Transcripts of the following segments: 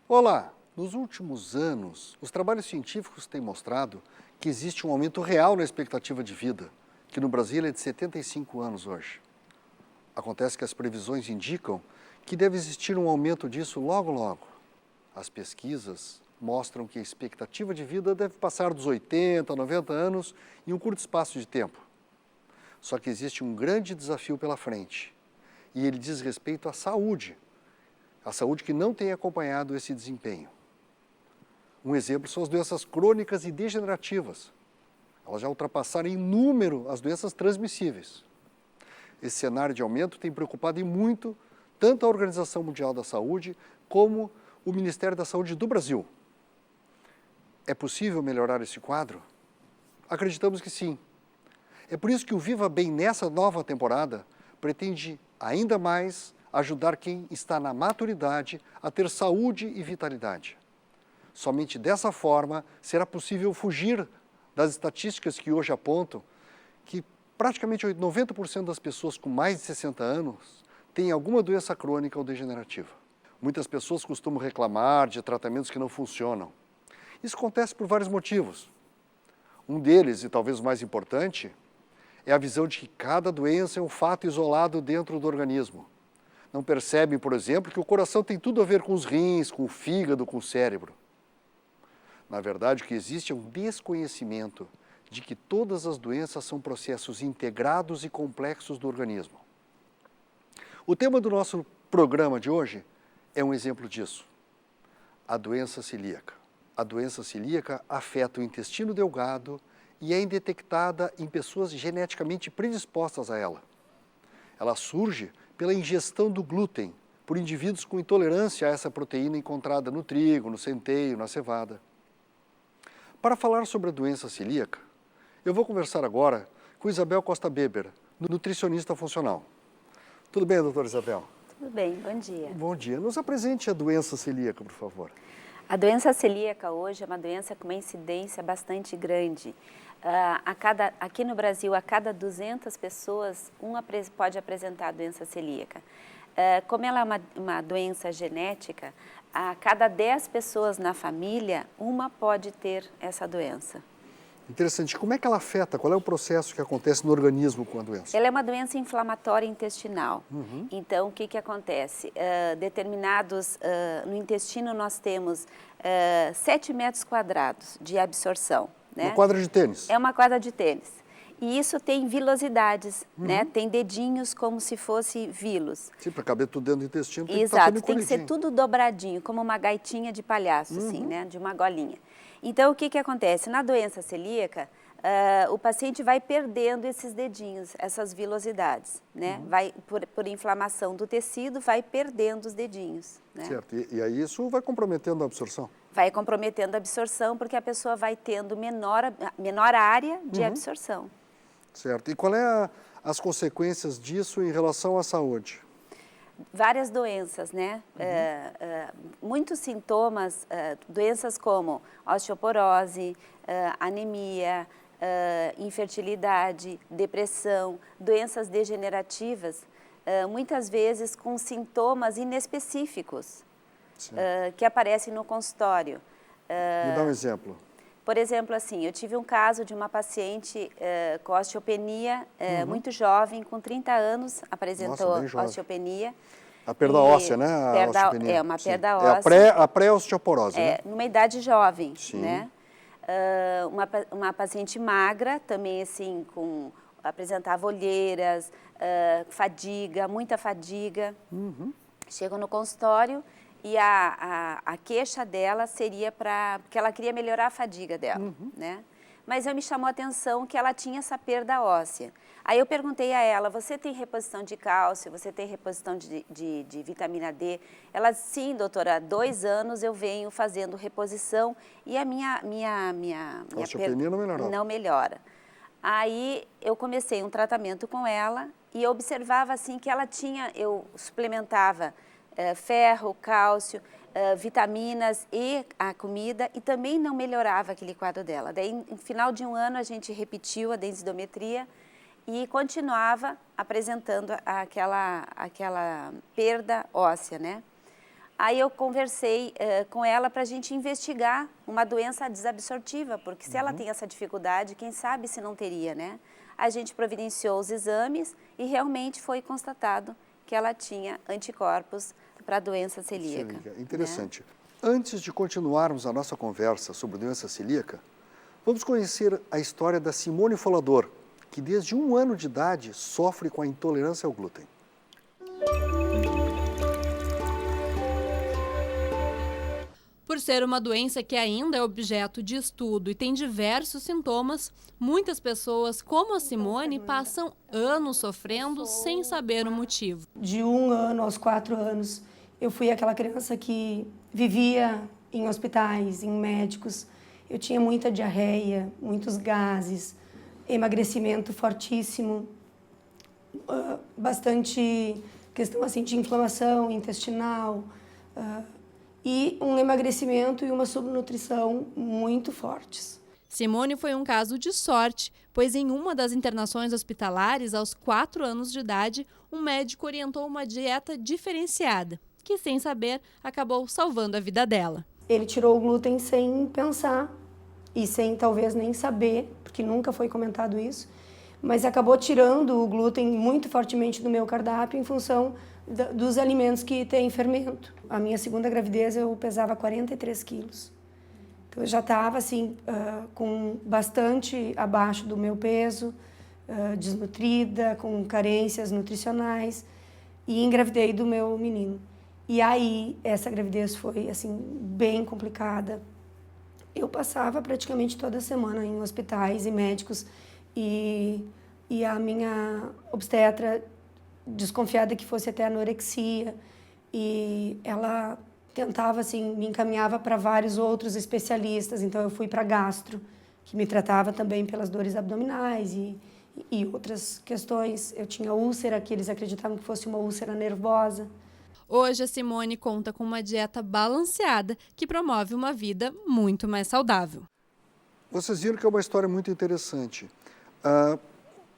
Olá! Nos últimos anos, os trabalhos científicos têm mostrado que existe um aumento real na expectativa de vida, que no Brasil é de 75 anos hoje. Acontece que as previsões indicam que deve existir um aumento disso logo logo. As pesquisas mostram que a expectativa de vida deve passar dos 80 a 90 anos em um curto espaço de tempo. Só que existe um grande desafio pela frente, e ele diz respeito à saúde. A saúde que não tem acompanhado esse desempenho. Um exemplo são as doenças crônicas e degenerativas. Elas já ultrapassaram em número as doenças transmissíveis. Esse cenário de aumento tem preocupado e muito tanto a Organização Mundial da Saúde como o Ministério da Saúde do Brasil. É possível melhorar esse quadro? Acreditamos que sim. É por isso que o Viva Bem nessa nova temporada pretende ainda mais ajudar quem está na maturidade a ter saúde e vitalidade. Somente dessa forma será possível fugir das estatísticas que hoje apontam que praticamente 90% das pessoas com mais de 60 anos têm alguma doença crônica ou degenerativa. Muitas pessoas costumam reclamar de tratamentos que não funcionam. Isso acontece por vários motivos. Um deles, e talvez o mais importante, é a visão de que cada doença é um fato isolado dentro do organismo. Não percebem, por exemplo, que o coração tem tudo a ver com os rins, com o fígado, com o cérebro. Na verdade, o que existe é um desconhecimento de que todas as doenças são processos integrados e complexos do organismo. O tema do nosso programa de hoje é um exemplo disso. A doença celíaca. A doença celíaca afeta o intestino delgado e é indetectada em pessoas geneticamente predispostas a ela. Ela surge pela ingestão do glúten por indivíduos com intolerância a essa proteína encontrada no trigo, no centeio, na cevada. Para falar sobre a doença celíaca, eu vou conversar agora com Isabel Costa Beber, nutricionista funcional. Tudo bem, doutora Isabel? Tudo bem, bom dia. Bom dia. Nos apresente a doença celíaca, por favor. A doença celíaca hoje é uma doença com uma incidência bastante grande. Aqui no Brasil, a cada 200 pessoas, uma pode apresentar a doença celíaca. Como ela é uma doença genética, a cada 10 pessoas na família, uma pode ter essa doença. Interessante. Como é que ela afeta? Qual é o processo que acontece no organismo com a doença? Ela é uma doença inflamatória intestinal. Então, o que acontece? No intestino nós temos 7 metros quadrados de absorção. Né? Uma quadra de tênis? É uma quadra de tênis. E isso tem vilosidades, né? Tem dedinhos como se fosse vilos. Sim, para caber tudo dentro do intestino tem que estar Exato, tudo tem que ser tudo dobradinho, como uma gaitinha de palhaço, assim, né? De uma golinha. Então, o que acontece? Na doença celíaca, o paciente vai perdendo esses dedinhos, essas vilosidades, né? Vai, por inflamação do tecido, vai perdendo os dedinhos. Né? Certo, e aí isso vai comprometendo a absorção? Vai comprometendo a absorção, porque a pessoa vai tendo menor área de absorção. Certo, e qual é as consequências disso em relação à saúde? Várias doenças, né? Muitos sintomas, doenças como osteoporose, anemia, infertilidade, depressão, doenças degenerativas, muitas vezes com sintomas inespecíficos que aparecem no consultório. Me dá um exemplo. Por exemplo, assim, eu tive um caso de uma paciente com osteopenia, muito jovem, com 30 anos, apresentou osteopenia. A perda óssea, né? É uma perda óssea. É a pré-osteoporose, né? Numa idade jovem, Sim. né? Uma paciente magra, também assim, apresentava olheiras, fadiga, muita fadiga. Chegou no consultório e a queixa dela seria porque ela queria melhorar a fadiga dela, né? Mas me chamou a atenção que ela tinha essa perda óssea. Aí eu perguntei a ela, você tem reposição de cálcio, você tem reposição de vitamina D? Ela, sim, doutora, há 2 anos eu venho fazendo reposição e a minha osteopenia não melhorou. Não melhora. Aí eu comecei um tratamento com ela e eu observava assim que eu suplementava ferro, cálcio, vitaminas e a comida, e também não melhorava aquele quadro dela. Daí, no final de um ano, a gente repetiu a densitometria e continuava apresentando aquela perda óssea, né? Aí eu conversei com ela para a gente investigar uma doença desabsortiva, porque se ela tem essa dificuldade, quem sabe se não teria, né? A gente providenciou os exames e realmente foi constatado que ela tinha anticorpos para a doença celíaca. Interessante. Né? Antes de continuarmos a nossa conversa sobre doença celíaca, vamos conhecer a história da Simone Folador, que desde 1 ano de idade sofre com a intolerância ao glúten. Por ser uma doença que ainda é objeto de estudo e tem diversos sintomas, muitas pessoas, como a Simone, passam anos sofrendo sem saber o motivo. De 1 ano aos 4 anos, eu fui aquela criança que vivia em hospitais, em médicos. Eu tinha muita diarreia, muitos gases, emagrecimento fortíssimo, bastante questão assim, de inflamação intestinal, e um emagrecimento e uma subnutrição muito fortes. Simone foi um caso de sorte, pois em uma das internações hospitalares, aos 4 anos de idade, um médico orientou uma dieta diferenciada, que, sem saber, acabou salvando a vida dela. Ele tirou o glúten sem pensar e sem talvez nem saber, porque nunca foi comentado isso, mas acabou tirando o glúten muito fortemente do meu cardápio em função dos alimentos que têm fermento. A minha segunda gravidez eu pesava 43 quilos. Então eu já estava assim, com bastante abaixo do meu peso, desnutrida, com carências nutricionais, e engravidei do meu menino. E aí essa gravidez foi assim bem complicada. Eu passava praticamente toda semana em hospitais e médicos, e a minha obstetra, desconfiada que fosse até anorexia, e ela tentava, assim, me encaminhava para vários outros especialistas. Então eu fui para gastro, que me tratava também pelas dores abdominais e outras questões. Eu tinha úlcera, que eles acreditavam que fosse uma úlcera nervosa. Hoje a Simone conta com uma dieta balanceada que promove uma vida muito mais saudável. Vocês viram que é uma história muito interessante.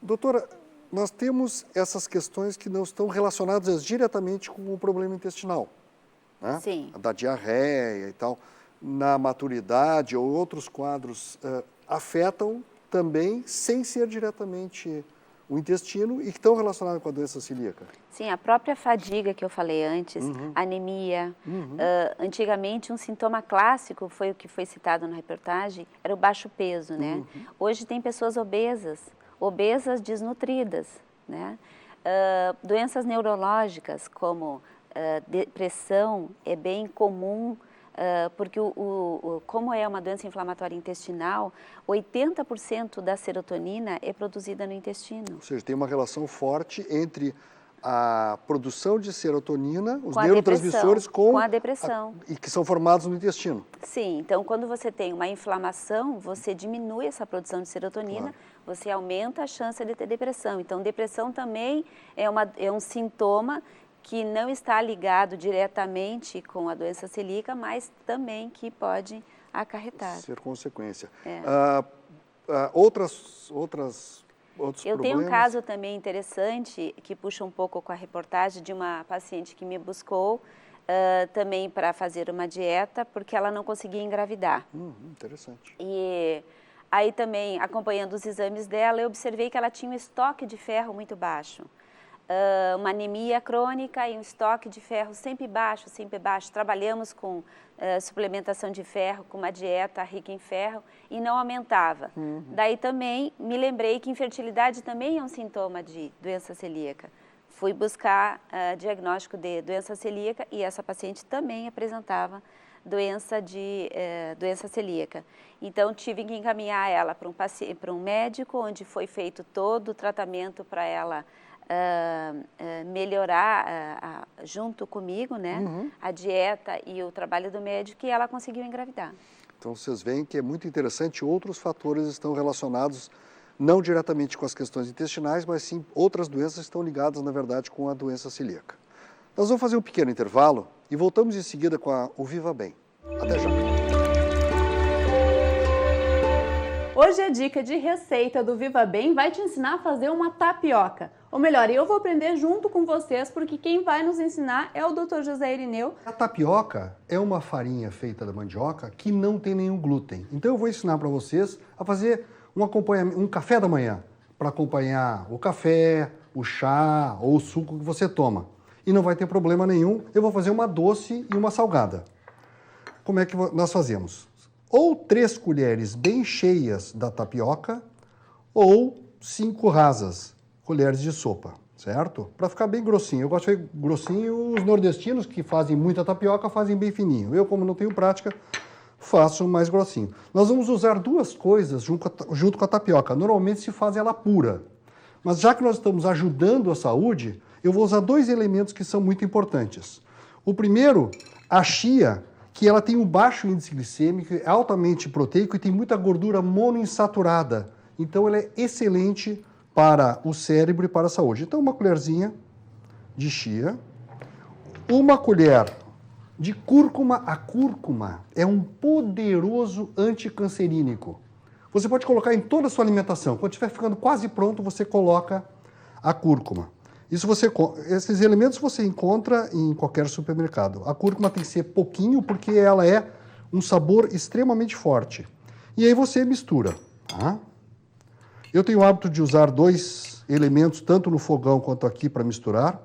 Doutora, nós temos essas questões que não estão relacionadas diretamente com o problema intestinal, né? Sim. Da diarreia e tal, na maturidade ou outros quadros afetam também sem ser diretamente o intestino e que estão relacionados com a doença celíaca. Sim, a própria fadiga que eu falei antes, anemia. Antigamente, um sintoma clássico, foi o que foi citado na reportagem, era o baixo peso, né? Hoje tem pessoas obesas desnutridas, né? Doenças neurológicas como depressão é bem comum, porque como é uma doença inflamatória intestinal, 80% da serotonina é produzida no intestino. Ou seja, tem uma relação forte entre a produção de serotonina, os com neurotransmissores com a depressão. E que são formados no intestino. Sim, então quando você tem uma inflamação, você diminui essa produção de serotonina, você aumenta a chance de ter depressão. Então depressão também é um sintoma que não está ligado diretamente com a doença celíaca, mas também que pode acarretar. Ser consequência. Outros Eu tenho um caso também interessante, que puxa um pouco com a reportagem, de uma paciente que me buscou também para fazer uma dieta, porque ela não conseguia engravidar. Interessante. E aí também, acompanhando os exames dela, eu observei que ela tinha um estoque de ferro muito baixo. Uma anemia crônica e um estoque de ferro sempre baixo, sempre baixo. Trabalhamos com suplementação de ferro, com uma dieta rica em ferro e não aumentava. Daí também me lembrei que infertilidade também é um sintoma de doença celíaca. Fui buscar diagnóstico de doença celíaca e essa paciente também apresentava doença celíaca. Então tive que encaminhar ela para um médico, onde foi feito todo o tratamento para ela melhorar junto comigo, né, a dieta e o trabalho do médico, e ela conseguiu engravidar. Então vocês veem que é muito interessante, outros fatores estão relacionados não diretamente com as questões intestinais, mas sim outras doenças estão ligadas, na verdade, com a doença celíaca. Nós vamos fazer um pequeno intervalo e voltamos em seguida com o Viva Bem. Até já! Hoje a dica de receita do Viva Bem vai te ensinar a fazer uma tapioca. Ou melhor, eu vou aprender junto com vocês, porque quem vai nos ensinar é o Dr. José Irineu. A tapioca é uma farinha feita da mandioca que não tem nenhum glúten. Então eu vou ensinar para vocês a fazer um café da manhã, para acompanhar o café, o chá ou o suco que você toma. E não vai ter problema nenhum, eu vou fazer uma doce e uma salgada. Como é que nós fazemos? Ou 3 colheres bem cheias da tapioca, ou 5 rasas, colheres de sopa, certo? Para ficar bem grossinho. Eu gosto de fazer grossinho, os nordestinos que fazem muita tapioca fazem bem fininho. Eu, como não tenho prática, faço mais grossinho. Nós vamos usar 2 coisas junto com a tapioca. Normalmente se faz ela pura. Mas já que nós estamos ajudando a saúde, eu vou usar 2 elementos que são muito importantes. O primeiro, a chia, que ela tem um baixo índice glicêmico, é altamente proteico e tem muita gordura monoinsaturada. Então ela é excelente para o cérebro e para a saúde. Então uma colherzinha de chia, uma colher de cúrcuma. A cúrcuma é um poderoso anticancerínico. Você pode colocar em toda a sua alimentação. Quando estiver ficando quase pronto, você coloca a cúrcuma. Esses elementos você encontra em qualquer supermercado. A cúrcuma tem que ser pouquinho, porque ela é um sabor extremamente forte. E aí você mistura. Tá? Eu tenho o hábito de usar 2 elementos, tanto no fogão quanto aqui, para misturar,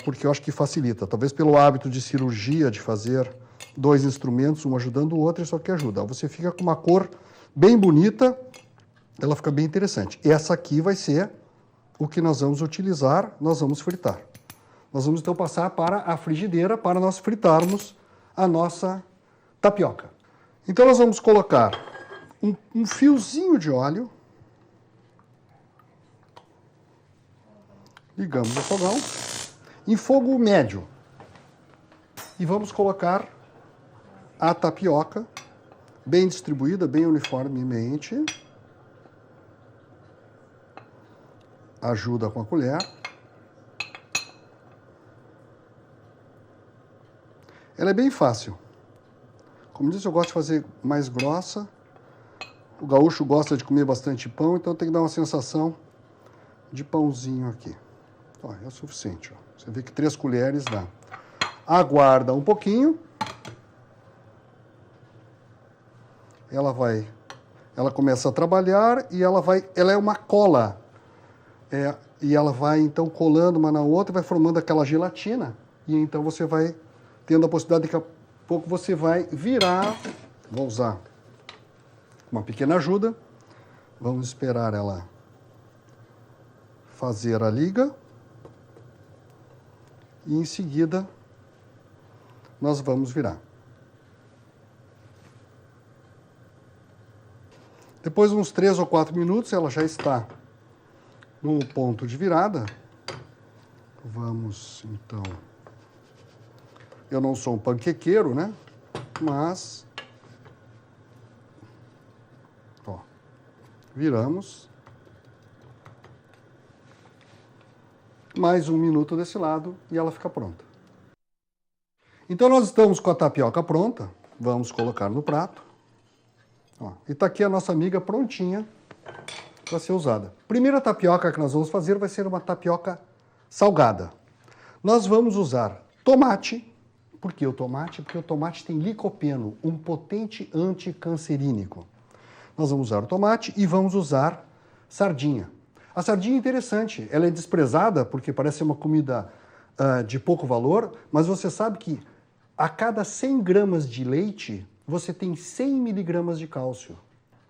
porque eu acho que facilita. Talvez pelo hábito de cirurgia, de fazer 2 instrumentos, um ajudando o outro, isso aqui ajuda. Você fica com uma cor bem bonita, ela fica bem interessante. Essa aqui vai ser o que nós vamos utilizar, nós vamos fritar. Nós vamos então passar para a frigideira para nós fritarmos a nossa tapioca. Então nós vamos colocar um fiozinho de óleo, ligamos o fogão, em fogo médio, e vamos colocar a tapioca bem distribuída, bem uniformemente. Ajuda com a colher. Ela é bem fácil. Como disse, eu gosto de fazer mais grossa. O gaúcho gosta de comer bastante pão, então tem que dar uma sensação de pãozinho aqui. Ó, é o suficiente. Ó. Você vê que 3 colheres dá. Aguarda um pouquinho. Ela começa a trabalhar e ela é uma cola. E ela vai então colando uma na outra, vai formando aquela gelatina. E então você vai tendo a possibilidade, daqui a pouco você vai virar. Vou usar uma pequena ajuda. Vamos esperar ela fazer a liga. E em seguida nós vamos virar. Depois de uns 3 ou 4 minutos, ela já está no ponto de virada. Vamos, então... Eu não sou um panquequeiro, né? Mas... Ó, viramos. Mais 1 minuto desse lado e ela fica pronta. Então nós estamos com a tapioca pronta. Vamos colocar no prato. Ó, e está aqui a nossa amiga prontinha para ser usada. Primeira tapioca que nós vamos fazer vai ser uma tapioca salgada. Nós vamos usar tomate. Por que o tomate? Porque o tomate tem licopeno, um potente anticancerínico. Nós vamos usar o tomate e vamos usar sardinha. A sardinha é interessante, ela é desprezada porque parece ser uma comida de pouco valor, mas você sabe que a cada 100 gramas de leite, você tem 100 miligramas de cálcio.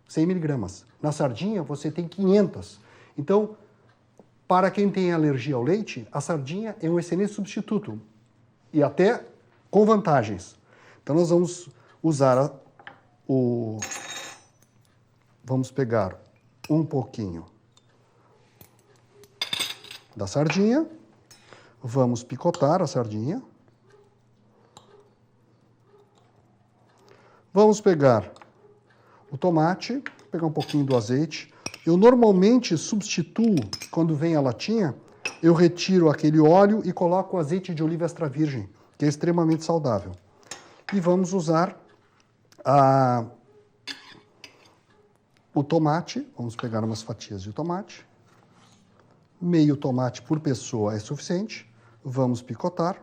100 miligramas. Na sardinha, você tem 500. Então, para quem tem alergia ao leite, a sardinha é um excelente substituto. E até com vantagens. Então, nós vamos usar Vamos pegar um pouquinho da sardinha. Vamos picotar a sardinha. Vamos pegar o tomate, pegar um pouquinho do azeite. Eu normalmente substituo, quando vem a latinha, eu retiro aquele óleo e coloco o azeite de oliva extra virgem, que é extremamente saudável. E vamos usar O tomate, vamos pegar umas fatias de tomate. Meio tomate por pessoa é suficiente. Vamos picotar.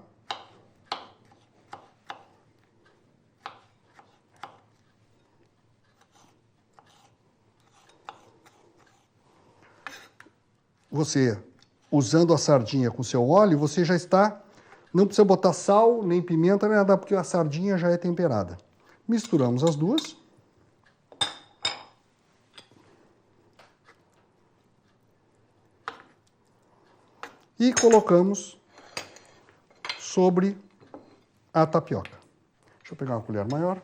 Você, usando a sardinha com seu óleo, você já está... Não precisa botar sal, nem pimenta, nem nada, porque a sardinha já é temperada. Misturamos as duas. E colocamos sobre a tapioca. Deixa eu pegar uma colher maior.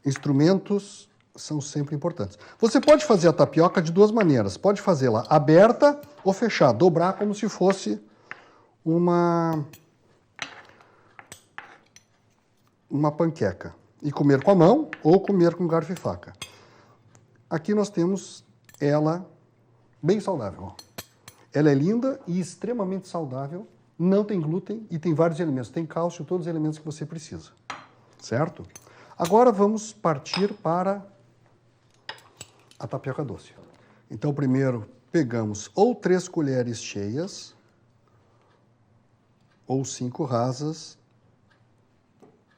Instrumentos são sempre importantes. Você pode fazer a tapioca de duas maneiras. Pode fazê-la aberta ou fechada, dobrar como se fosse uma panqueca. E comer com a mão ou comer com garfo e faca. Aqui nós temos ela bem saudável. Ó. Ela é linda e extremamente saudável, não tem glúten e tem vários elementos. Tem cálcio, todos os elementos que você precisa. Certo? Agora vamos partir para a tapioca doce. Então, primeiro pegamos ou 3 colheres cheias ou 5 rasas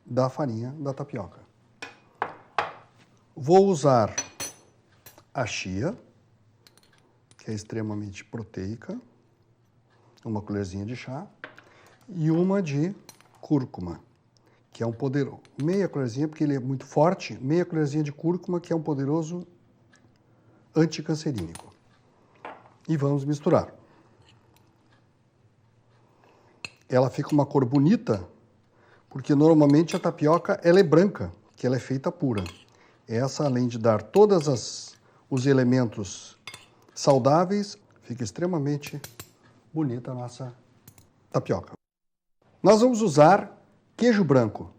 da farinha da tapioca. Vou usar a chia, que é extremamente proteica, uma colherzinha de chá, e uma de cúrcuma, que é um poderoso, meia colherzinha, porque ele é muito forte, meia colherzinha de cúrcuma, que é um poderoso anticancerínico. E vamos misturar. Ela fica uma cor bonita, porque normalmente a tapioca ela é branca, que ela é feita pura. Essa, além de dar todos os elementos saudáveis, fica extremamente bonita a nossa tapioca. Nós vamos usar queijo branco.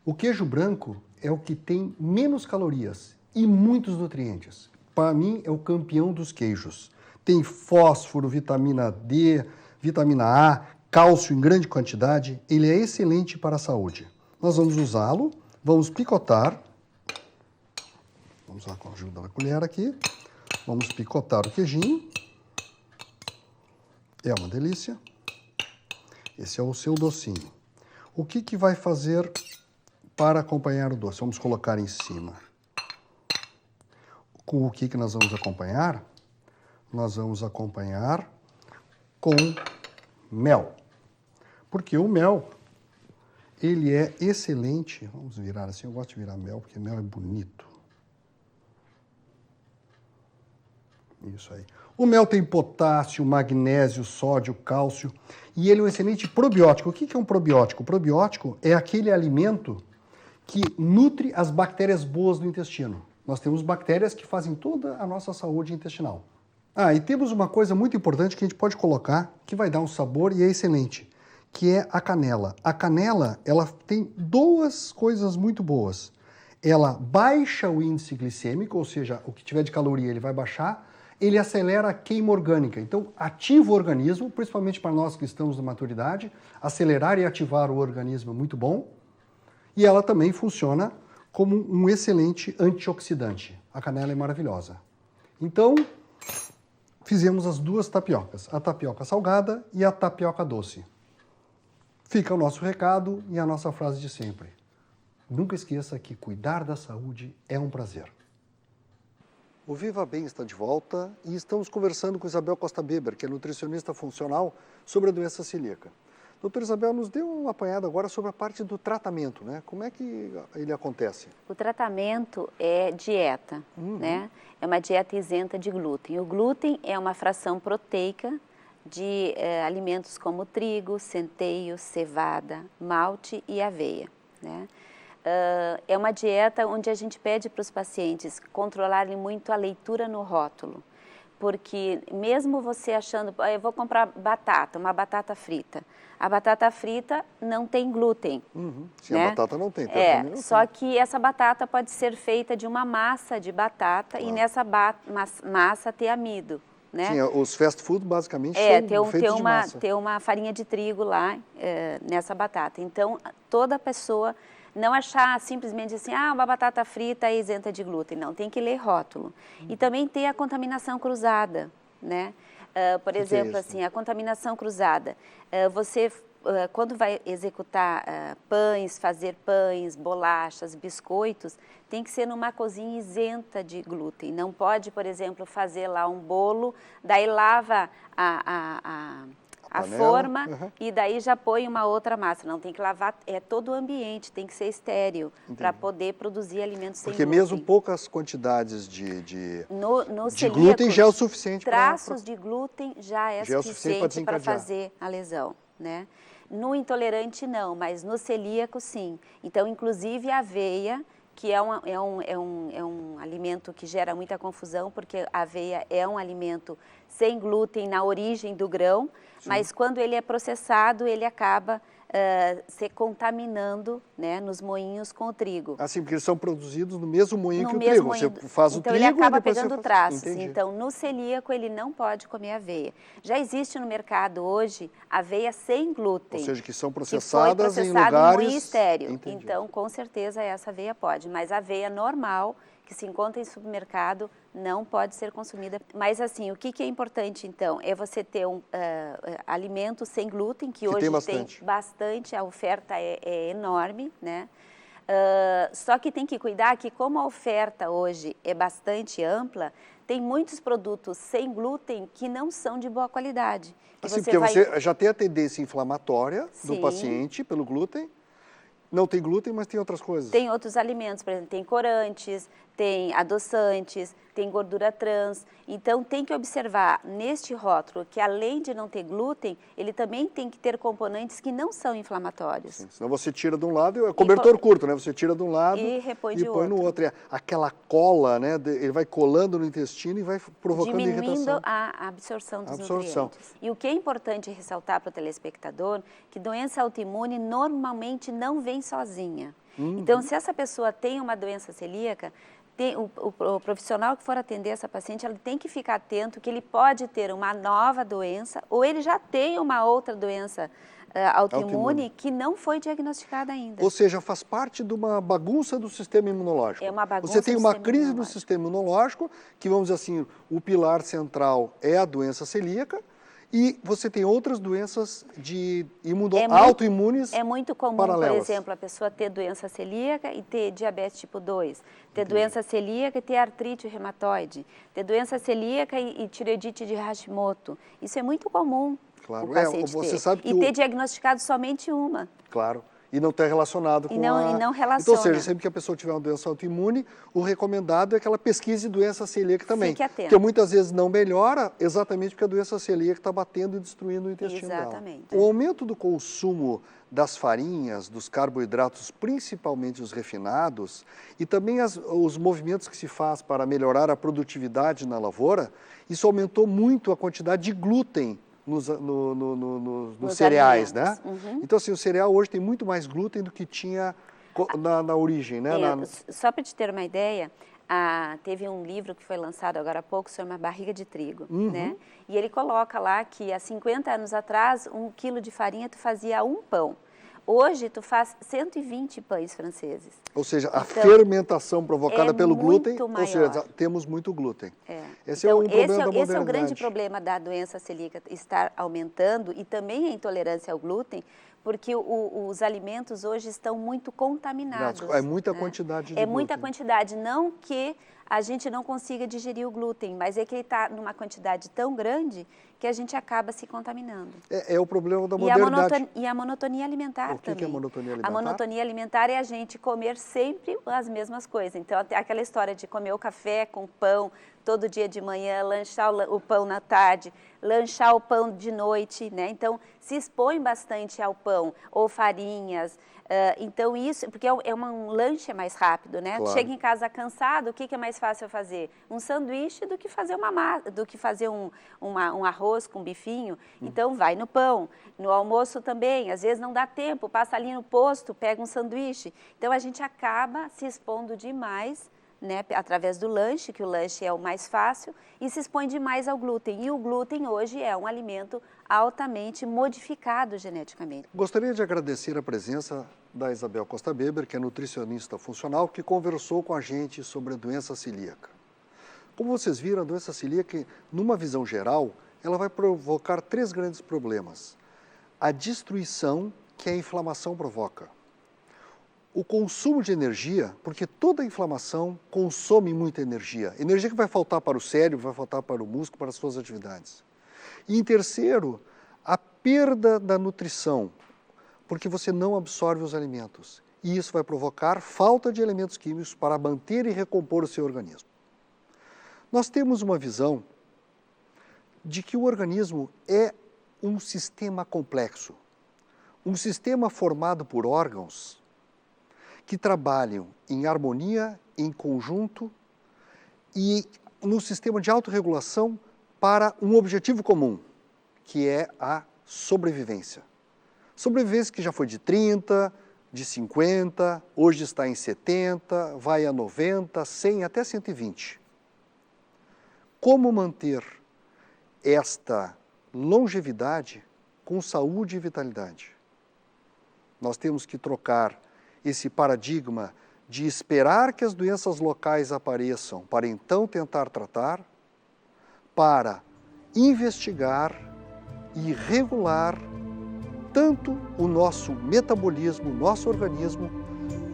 O queijo branco é o que tem menos calorias e muitos nutrientes. Para mim, é o campeão dos queijos. Tem fósforo, vitamina D, vitamina A, cálcio em grande quantidade. Ele é excelente para a saúde. Nós vamos usá-lo, vamos picotar. Vamos lá com a ajuda da colher aqui. Vamos picotar o queijinho. É uma delícia. Esse é o seu docinho. O que vai fazer para acompanhar o doce? Vamos colocar em cima. Com o que nós vamos acompanhar? Nós vamos acompanhar com mel. Porque o mel, ele é excelente. Vamos virar assim, eu gosto de virar mel, porque mel é bonito. Isso aí. O mel tem potássio, magnésio, sódio, cálcio e ele é um excelente probiótico. O que é um probiótico? O probiótico é aquele alimento que nutre as bactérias boas do intestino. Nós temos bactérias que fazem toda a nossa saúde intestinal. E temos uma coisa muito importante que a gente pode colocar, que vai dar um sabor e é excelente, que é a canela. A canela, ela tem duas coisas muito boas. Ela baixa o índice glicêmico, ou seja, o que tiver de caloria ele vai baixar. Ele acelera a queima orgânica, então ativa o organismo, principalmente para nós que estamos na maturidade, acelerar e ativar o organismo é muito bom, e ela também funciona como um excelente antioxidante. A canela é maravilhosa. Então, fizemos as duas tapiocas, a tapioca salgada e a tapioca doce. Fica o nosso recado e a nossa frase de sempre. Nunca esqueça que cuidar da saúde é um prazer. O Viva Bem está de volta e estamos conversando com Isabel Costa Beber, que é nutricionista funcional, sobre a doença celíaca. Doutora Isabel, nos dê uma apanhada agora sobre a parte do tratamento, né? Como é que ele acontece? O tratamento é dieta, né? É uma dieta isenta de glúten. O glúten é uma fração proteica de alimentos como trigo, centeio, cevada, malte e aveia, né? É uma dieta onde a gente pede para os pacientes controlarem muito a leitura no rótulo, porque mesmo você achando, eu vou comprar batata, uma batata frita, a batata frita não tem glúten. Sim, né? A batata não tem. Só que essa batata pode ser feita de uma massa de batata e nessa massa ter amido. Né? Sim, os fast food basicamente são feitos de massa. Ter uma farinha de trigo lá nessa batata. Então, toda pessoa Não achar simplesmente assim, uma batata frita é isenta de glúten. Não, tem que ler rótulo. E também ter a contaminação cruzada, né? Por exemplo, assim, a contaminação cruzada. Você, quando vai executar pães, fazer pães, bolachas, biscoitos, tem que ser numa cozinha isenta de glúten. Não pode, por exemplo, fazer lá um bolo, daí lava a forma e daí já põe uma outra massa. Não, tem que lavar todo o ambiente, tem que ser estéril para poder produzir alimentos sem glúten. Porque mesmo poucas quantidades de celíaco, glúten já é o suficiente para... traços de glúten já é suficiente para fazer a lesão, né? No intolerante não, mas no celíaco sim. Então, inclusive a aveia, que é um alimento que gera muita confusão, porque a aveia é um alimento sem glúten na origem do grão, mas quando ele é processado, ele acaba se contaminando, né, nos moinhos com o trigo. Assim, porque eles são produzidos no mesmo moinho que o trigo. Você faz o então trigo ele acaba e depois pegando você traços. Entendi. Então, no celíaco, ele não pode comer aveia. Já existe no mercado hoje aveia sem glúten. Ou seja, que são que foi processadas em processado lugares... moinho estéril. Entendi. Então, com certeza, essa aveia pode. Mas a aveia normal, que se encontra em supermercado, não pode ser consumida. Mas, assim, o que é importante, então, é você ter alimento sem glúten, que hoje tem bastante, a oferta é enorme, né? Só que tem que cuidar que, como a oferta hoje é bastante ampla, tem muitos produtos sem glúten que não são de boa qualidade. Assim, porque você já tem a tendência inflamatória do paciente pelo glúten. Não tem glúten, mas tem outras coisas. Tem outros alimentos, por exemplo, tem corantes, tem adoçantes, tem gordura trans. Então, tem que observar neste rótulo que, além de não ter glúten, ele também tem que ter componentes que não são inflamatórios. Sim, senão você tira de um lado, é cobertor curto, né? Você tira de um lado e repõe põe no outro. Aquela cola, né? Ele vai colando no intestino e vai provocando irritação. Diminuindo a absorção dos nutrientes. E o que é importante ressaltar para o telespectador, que doença autoimune normalmente não vem sozinha. Então, se essa pessoa tem uma doença celíaca, o profissional que for atender essa paciente, ela tem que ficar atento que ele pode ter uma nova doença ou ele já tem uma outra doença autoimune que não foi diagnosticada ainda. Ou seja, faz parte de uma bagunça do sistema imunológico. É uma bagunça. Você tem uma crise no sistema imunológico, que vamos dizer assim, o pilar central é a doença celíaca, e você tem outras doenças de autoimunes. É muito comum, paralelas. Por exemplo, a pessoa ter doença celíaca e ter diabetes tipo 2, ter doença celíaca e ter artrite reumatoide, ter doença celíaca e tireoidite de Hashimoto. Isso é muito comum o paciente ter. Sabe que ter diagnosticado somente uma. Claro. E não está relacionado com e não relaciona. Então, ou seja, sempre que a pessoa tiver uma doença autoimune, o recomendado é que ela pesquise doença celíaca também. Fique atento. Porque muitas vezes não melhora exatamente porque a doença celíaca está batendo e destruindo o intestino dela. Exatamente. O aumento do consumo das farinhas, dos carboidratos, principalmente os refinados, e também os movimentos que se faz para melhorar a produtividade na lavoura, isso aumentou muito a quantidade de glúten nos cereais, alimentos. né? Então, assim, o cereal hoje tem muito mais glúten do que tinha na origem, né? Só para te ter uma ideia, teve um livro que foi lançado agora há pouco, se chama Barriga de Trigo, né? E ele coloca lá que há 50 anos atrás, 1 quilo de farinha tu fazia 1 pão. Hoje, tu faz 120 pães franceses. Ou seja, a fermentação provocada pelo glúten, maior. ou seja, temos muito glúten. Esse então, é um problema da modernidade. Esse é o grande problema da doença celíaca, estar aumentando, e também a intolerância ao glúten, porque os alimentos hoje estão muito contaminados. É muita quantidade de glúten. É muita quantidade, não que a gente não consiga digerir o glúten, mas é que ele está numa quantidade tão grande que a gente acaba se contaminando. É o problema da modernidade. E a monotonia alimentar também. O que é monotonia alimentar? A monotonia alimentar é a gente comer sempre as mesmas coisas. Então, aquela história de comer o café com pão todo dia de manhã, lanchar o pão na tarde, lanchar o pão de noite, né? Então, se expõe bastante ao pão, ou farinhas. Então, isso, porque um lanche mais rápido, né? Claro. Chega em casa cansado, o que é mais fácil fazer? Um sanduíche do que fazer um arroz com bifinho. Então, vai no pão. No almoço também, às vezes não dá tempo, passa ali no posto, pega um sanduíche. Então, a gente acaba se expondo demais, né, através do lanche, que o lanche é o mais fácil, e se expõe demais ao glúten. E o glúten hoje é um alimento altamente modificado geneticamente. Gostaria de agradecer a presença da Isabel Costa Beber, que é nutricionista funcional, que conversou com a gente sobre a doença celíaca. Como vocês viram, a doença celíaca, numa visão geral, ela vai provocar 3 grandes problemas. A destruição que a inflamação provoca. O consumo de energia, porque toda inflamação consome muita energia. Energia que vai faltar para o cérebro, vai faltar para o músculo, para as suas atividades. E em terceiro, a perda da nutrição, porque você não absorve os alimentos. E isso vai provocar falta de elementos químicos para manter e recompor o seu organismo. Nós temos uma visão de que o organismo é um sistema complexo, um sistema formado por órgãos que trabalham em harmonia, em conjunto e num sistema de autorregulação para um objetivo comum, que é a sobrevivência. Sobrevivência que já foi de 30, de 50, hoje está em 70, vai a 90, 100, até 120. Como manter esta longevidade com saúde e vitalidade? Nós temos que trocar esse paradigma de esperar que as doenças locais apareçam para então tentar tratar, para investigar e regular tanto o nosso metabolismo, nosso organismo,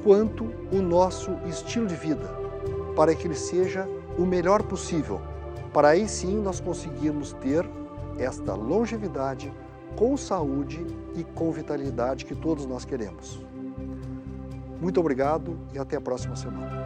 quanto o nosso estilo de vida, para que ele seja o melhor possível, para aí sim nós conseguirmos ter esta longevidade com saúde e com vitalidade que todos nós queremos. Muito obrigado e até a próxima semana.